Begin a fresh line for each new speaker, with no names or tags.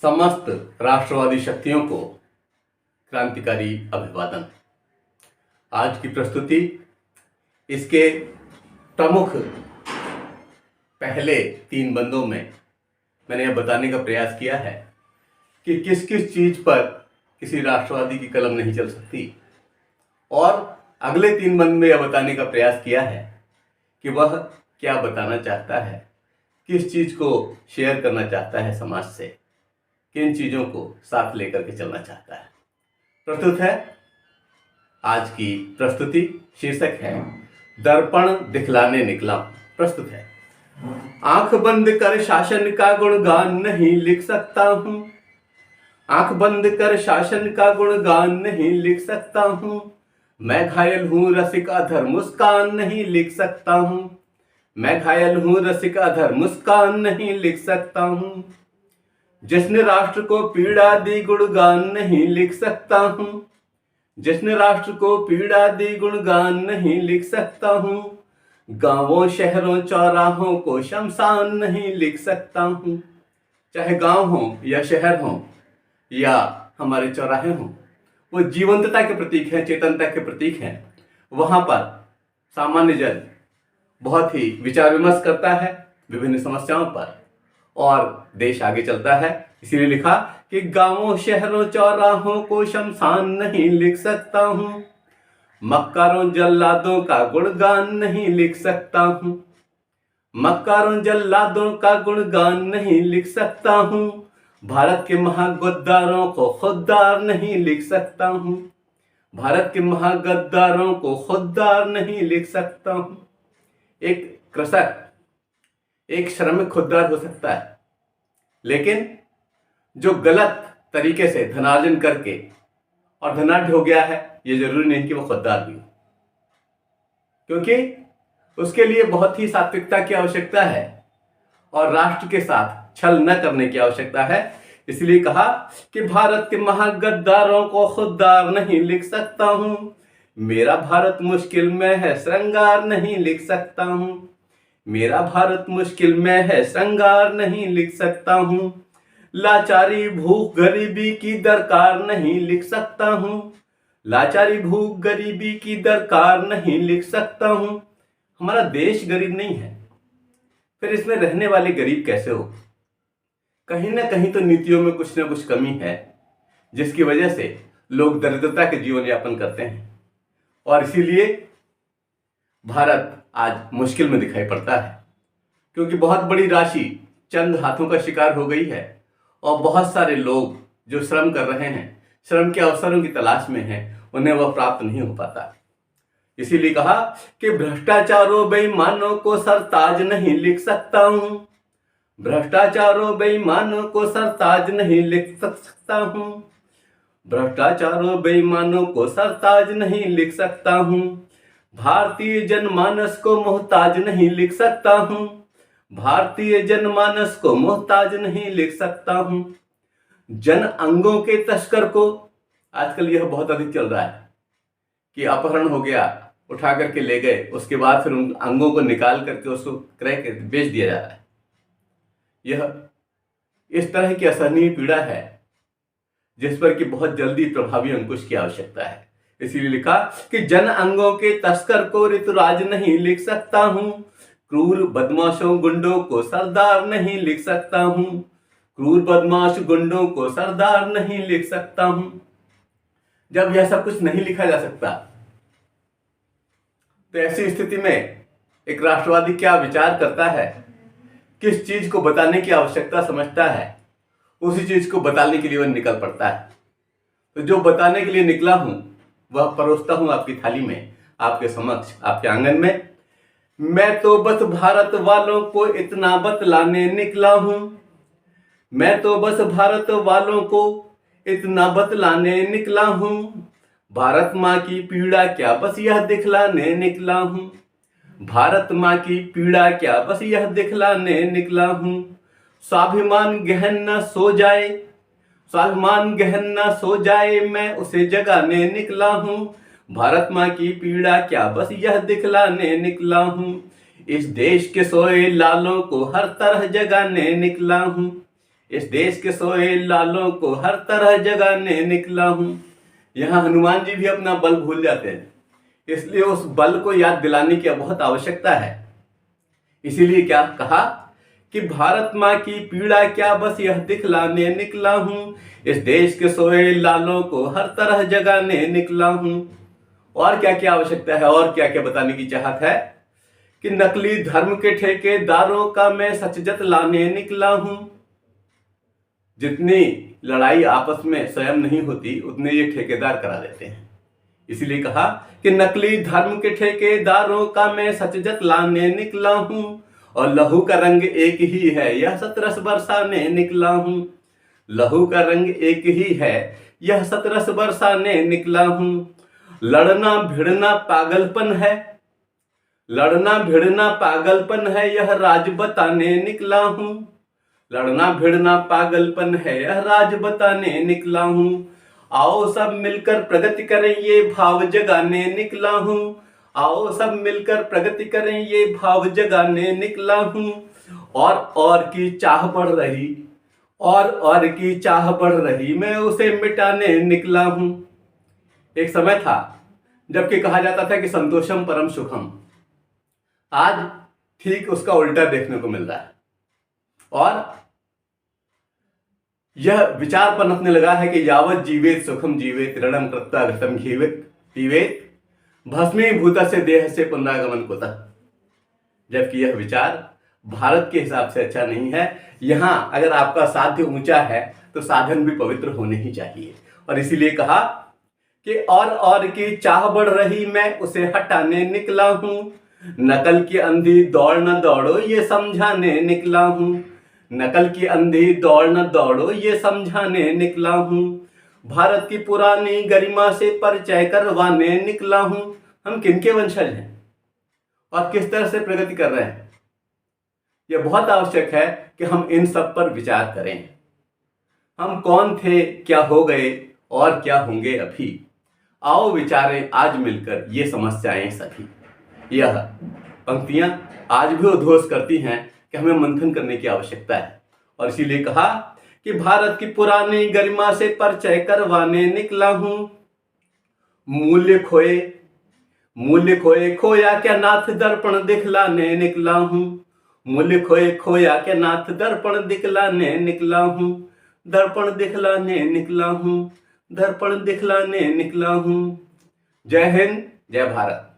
समस्त राष्ट्रवादी शक्तियों को क्रांतिकारी अभिवादन। आज की प्रस्तुति इसके प्रमुख पहले 3 बंदों में मैंने यह बताने का प्रयास किया है कि किस किस चीज पर किसी राष्ट्रवादी की कलम नहीं चल सकती, और अगले 3 बंद में यह बताने का प्रयास किया है कि वह क्या बताना चाहता है, किस चीज को शेयर करना चाहता है समाज से, किन चीजों को साथ लेकर के चलना चाहता है। प्रस्तुत है आज की प्रस्तुति। शीर्षक है दर्पण दिखलाने निकला। प्रस्तुत है। आंख बंद कर शासन का गुणगान नहीं लिख सकता हूं, आंख बंद कर शासन का गुणगान नहीं लिख सकता हूं, मैं घायल हूं रसिक अधर मुस्कान नहीं लिख सकता हूं, मैं घायल हूं रसिक अधर मुस्कान नहीं लिख सकता हूं, जिसने राष्ट्र को पीड़ा दी गुणगान नहीं लिख सकता हूं, जिसने राष्ट्र को पीड़ा दी गुणगान नहीं लिख सकता हूं, गांवों शहरों चौराहों को शमशान नहीं लिख सकता हूं। चाहे गांव हो या शहर हो या हमारे चौराहे हों, वो जीवंतता के प्रतीक हैं, चेतनता के प्रतीक हैं। वहां पर सामान्य जन बहुत ही विचार विमर्श करता है विभिन्न समस्याओं पर, और देश आगे चलता है। इसीलिए लिखा कि गांवों शहरों चौराहों को शमशान नहीं लिख सकता हूं, मक्कारों जल्लादों का गुणगान नहीं लिख सकता हूं, मक्कारों जल्लादों का गुणगान नहीं लिख सकता हूं, भारत के महागद्दारों को खुददार नहीं लिख सकता हूं, भारत के महागद्दारों को खुददार नहीं लिख सकता हूं। एक कृषक, एक श्रमिक खुददार हो सकता है, लेकिन जो गलत तरीके से धनार्जन करके और धनाढ्य हो गया है, ये जरूरी नहीं कि वो खुददार भी हो, क्योंकि उसके लिए बहुत ही सात्विकता की आवश्यकता है और राष्ट्र के साथ छल न करने की आवश्यकता है। इसलिए कहा कि भारत के महागद्दारों को खुददार नहीं लिख सकता हूं, मेरा भारत मुश्किल में है श्रृंगार नहीं लिख सकता हूं, मेरा भारत मुश्किल में है श्रृंगार नहीं लिख सकता हूं, लाचारी भूख गरीबी की दरकार नहीं लिख सकता हूं, लाचारी भूख गरीबी की दरकार नहीं लिख सकता हूं। हमारा देश गरीब नहीं है, फिर इसमें रहने वाले गरीब कैसे हो? कहीं ना कहीं तो नीतियों में कुछ ना कुछ कमी है, जिसकी वजह से लोग दरिद्रता के जीवन यापन करते हैं, और इसीलिए भारत आज मुश्किल में दिखाई पड़ता है, क्योंकि बहुत बड़ी राशि चंद हाथों का शिकार हो गई है, और बहुत सारे लोग जो श्रम कर रहे हैं, श्रम के अवसरों की तलाश में हैं, उन्हें वह प्राप्त नहीं हो पाता। इसीलिए कहा कि भ्रष्टाचारों बेईमानों को सरताज नहीं लिख सकता हूं, भ्रष्टाचारों बेईमानों को सरताज नहीं लिख सकता हूं, भ्रष्टाचारों बेईमानों को सरताज नहीं लिख सकता हूं, भारतीय जनमानस को मोहताज नहीं लिख सकता हूं, भारतीय जनमानस को मोहताज नहीं लिख सकता हूं, जन अंगों के तस्कर को, आजकल यह बहुत अधिक चल रहा है कि अपहरण हो गया, उठा करके ले गए, उसके बाद फिर उन अंगों को निकाल करके उसको क्रय कर बेच दिया जा रहा है। यह इस तरह की असहनीय पीड़ा है जिस पर कि बहुत जल्दी प्रभावी अंकुश की आवश्यकता है। इसीलिए लिखा कि जन अंगों के तस्कर को ऋतुराज नहीं लिख सकता हूं, क्रूर बदमाशों गुंडों को सरदार नहीं लिख सकता हूं, क्रूर बदमाश गुंडों को सरदार नहीं लिख सकता हूं। जब यह सब कुछ नहीं लिखा जा सकता, तो ऐसी स्थिति में एक राष्ट्रवादी क्या विचार करता है, किस चीज को बताने की आवश्यकता समझता है, उसी चीज को बताने के लिए वह निकल पड़ता है। तो जो बताने के लिए निकला हूं वह परोसता हूं आपकी थाली में, आपके समक्ष, आपके आंगन में। मैं तो बस भारत वालों को इतना बतलाने निकला हूं, मैं तो बस भारत वालों को इतना बतलाने निकला हूं, भारत माँ की पीड़ा क्या बस यह दिखलाने निकला हूं, भारत माँ की पीड़ा क्या बस यह दिखलाने निकला हूं, स्वाभिमान गहन न सो जाए, स्वाभिमान गहन न सो जाए, मैं उसे जगाने निकला हूं, भारत माँ की पीड़ा क्या बस यह दिखलाने निकला हूं, इस देश के सोए लालों को हर तरह जगाने निकला हूं, इस देश के सोए लालों को हर तरह जगाने निकला हूं। यहाँ हनुमान जी भी अपना बल भूल जाते हैं, इसलिए उस बल को याद दिलाने की बहुत आवश्यकता है। इसीलिए क्या कहा कि भारत माँ की पीड़ा क्या बस यह दिखलाने निकला हूं। इस देश के सोए लालों को हर तरह जगाने निकला हूं। और क्या क्या आवश्यकता है, और क्या क्या बताने की चाहत है कि नकली धर्म के ठेकेदारों का मैं सच जतलाने निकला हूं। जितनी लड़ाई आपस में स्वयं नहीं होती उतने ये ठेकेदार करा देते हैं। इसीलिए कहा कि नकली धर्म के ठेकेदारों का मैं सच जतलाने निकला हूं। और लहू का रंग एक ही है यह सतरस बरसाने निकला हूं। लहू का रंग एक ही है यह सतरस बरसाने निकला हूं। लड़ना भिड़ना पागलपन है, लड़ना भिड़ना पागलपन है यह राज बताने निकला हूं। लड़ना भिड़ना पागलपन है यह राज बताने निकला हूं। आओ सब मिलकर प्रगति करें ये भाव जगाने निकला हूं। आओ सब मिलकर प्रगति करें ये भाव जगाने निकला हूं। और की चाह बढ़ रही, और की चाह बढ़ रही मैं उसे मिटाने निकला हूं। एक समय था जबकि कहा जाता था कि संतोषम परम सुखम। आज ठीक उसका उल्टा देखने को मिल रहा है और यह विचार पनपने लगा है कि यावत जीवेत सुखम जीवेत ऋणम कृत्वा घृतम घीवेत पीवेत भस्मीभूत से देह से पुनरागमन कुतः। जबकि यह विचार भारत के हिसाब से अच्छा नहीं है। यहाँ अगर आपका साध्य ऊंचा है तो साधन भी पवित्र होने ही चाहिए। और इसीलिए कहा कि और की चाह बढ़ रही मैं उसे हटाने निकला हूं। नकल की अंधी दौड़ न दौड़ो ये समझाने निकला हूं। नकल की अंधी दौड़ न दौड़ो ये समझाने निकला हूं। भारत की पुरानी गरिमा से परिचय करवाने निकला हूं। हम किनके वंशज हैं और किस तरह से प्रगति कर रहे हैं, यह बहुत आवश्यक है कि हम इन सब पर विचार करें। हम कौन थे, क्या हो गए और क्या होंगे अभी। आओ विचारें आज मिलकर ये समस्याएं सभी। यह पंक्तियां आज भी उद्घोष करती हैं कि हमें मंथन करने की आवश्यकता है। और इसीलिए कहा कि भारत की पुरानी गरिमा से परिचय करवाने निकला हूं। मूल्य खोए खोया क्या नाथ दर्पण दिखलाने निकला हूं। मूल्य खोए खोया क्या नाथ दर्पण दिखलाने निकला हूं। दर्पण दिखलाने निकला हूं, दर्पण दिखलाने निकला हूं। जय हिंद, जय भारत।